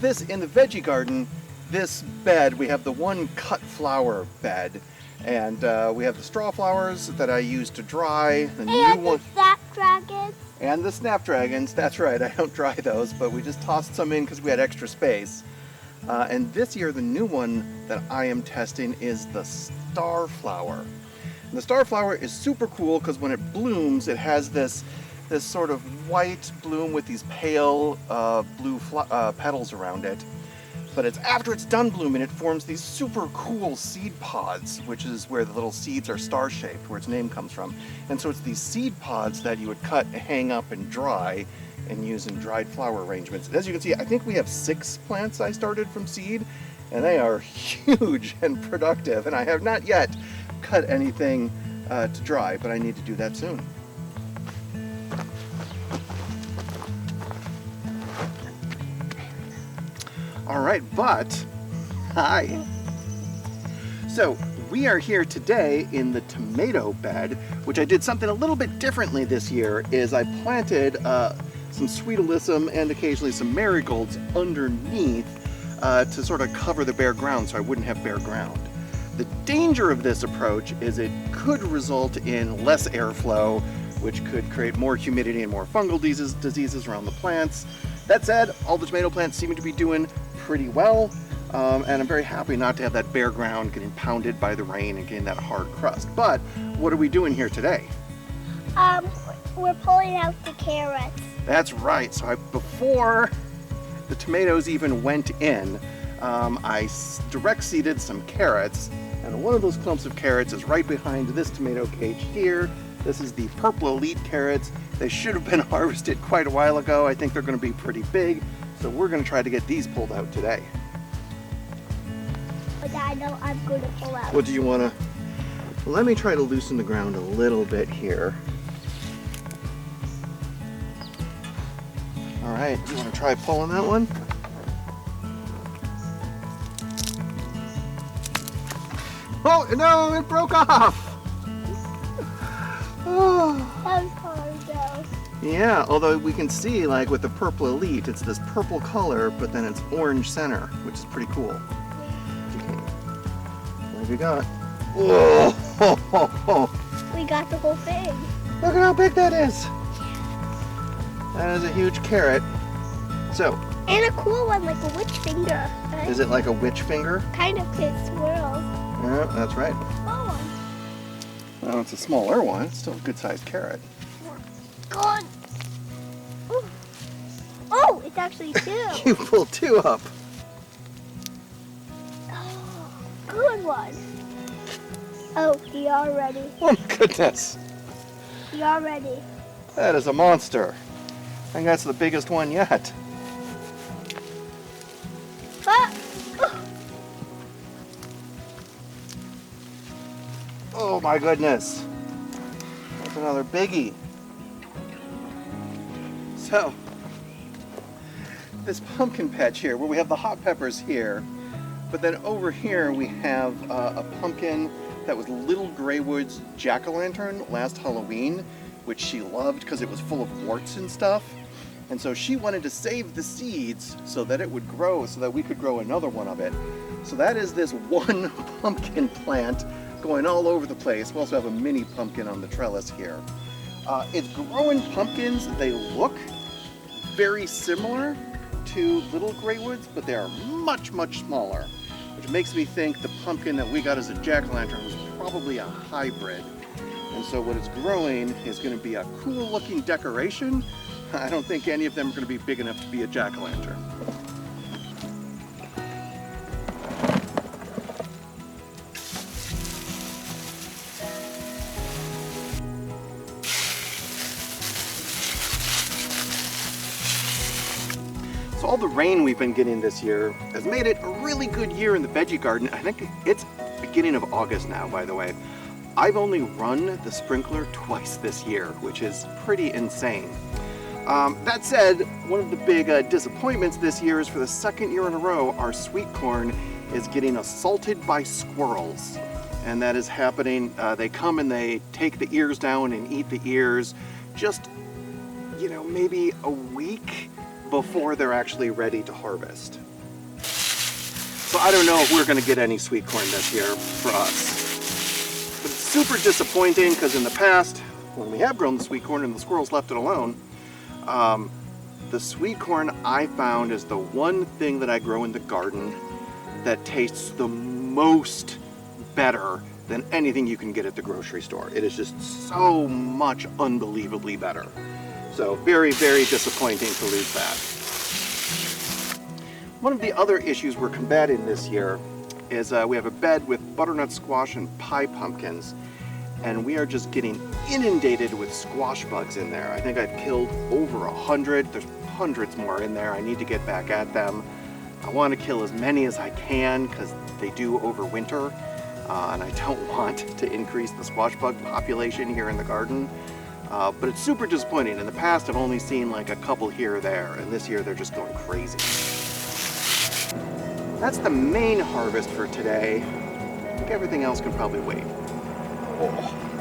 this in the veggie garden, this bed, we have the one cut flower bed, and we have the straw flowers that I use to dry. The new one. Snapdragons. And the snapdragons, that's right, I don't dry those, but we just tossed some in because we had extra space. And this year, the new one that I am testing is the star flower. And the star flower is super cool because when it blooms, it has this sort of white bloom with these pale blue petals around it. But it's after it's done blooming, it forms these super cool seed pods, which is where the little seeds are star-shaped, where its name comes from. And so it's these seed pods that you would cut, hang up, and dry, and use in dried flower arrangements. And as you can see, I think we have 6 plants I started from seed, and they are huge and productive. And I have not yet cut anything to dry, but I need to do that soon. All right, but hi. So we are here today in the tomato bed, which I did something a little bit differently this year. Is I planted some sweet alyssum and occasionally some marigolds underneath to sort of cover the bare ground, so I wouldn't have bare ground. The danger of this approach is it could result in less airflow, which could create more humidity and more fungal diseases around the plants. That said, all the tomato plants seem to be doing pretty well, and I'm very happy not to have that bare ground getting pounded by the rain and getting that hard crust. But what are we doing here today? We're pulling out the carrots. That's right. So before the tomatoes even went in, I direct seeded some carrots, and one of those clumps of carrots is right behind this tomato cage here. This is the Purple Elite carrots. They should have been harvested quite a while ago. I think they're going to be pretty big, so we're going to try to get these pulled out today. But I know I'm going to pull out. What do you want to... Let me try to loosen the ground a little bit here. All right, you want to try pulling that one? Oh, no, it broke off! Oh. That was hard though. Yeah, although we can see, like with the Purple Elite, it's this purple color, but then it's orange center, which is pretty cool. Okay. What have you got? Whoa! We got the whole thing. Look at how big that is! That is a huge carrot. So. And a cool one, like a witch finger. Right? Is it like a witch finger? Kind of, it swirls. Yeah, that's right. Small one. Well, it's a smaller one. It's still a good-sized carrot. Good. Ooh. Oh, it's actually 2. You pulled 2 up. Oh, good one. Oh, you are ready. Oh my goodness. You are ready. That is a monster. I think that's the biggest one yet. Ah. Oh my goodness. That's another biggie. So, this pumpkin patch here, where we have the hot peppers here, but then over here we have a pumpkin that was Little Greywood's jack-o'-lantern last Halloween, which she loved because it was full of warts and stuff. And so she wanted to save the seeds so that it would grow, so that we could grow another one of it. So that is this one pumpkin plant going all over the place. We also have a mini pumpkin on the trellis here. It's growing pumpkins. They look very similar to Little Greywoods, but they are much, much smaller, which makes me think the pumpkin that we got as a jack-o'-lantern was probably a hybrid. And so what it's growing is going to be a cool looking decoration. I don't think any of them are going to be big enough to be a jack-o'-lantern. So all the rain we've been getting this year has made it a really good year in the veggie garden. I think it's beginning of August now, by the way. I've only run the sprinkler twice this year, which is pretty insane. That said, one of the big disappointments this year is for the second year in a row, our sweet corn is getting assaulted by squirrels. And that is happening. They come and they take the ears down and eat the ears just, maybe a week before they're actually ready to harvest. So I don't know if we're going to get any sweet corn this year for us. But it's super disappointing because in the past, when we have grown the sweet corn and the squirrels left it alone, the sweet corn I found is the one thing that I grow in the garden that tastes the most better than anything you can get at the grocery store. It is just so much unbelievably better. So very, very disappointing to lose that. One of the other issues we're combating this year is we have a bed with butternut squash and pie pumpkins, and we are just getting inundated with squash bugs in there. I think I've killed over 100. There's hundreds more in there. I need to get back at them. I want to kill as many as I can because they do overwinter, and I don't want to increase the squash bug population here in the garden. But it's super disappointing. In the past, I've only seen like a couple here or there, and this year they're just going crazy. That's the main harvest for today. I think everything else can probably wait. Oh.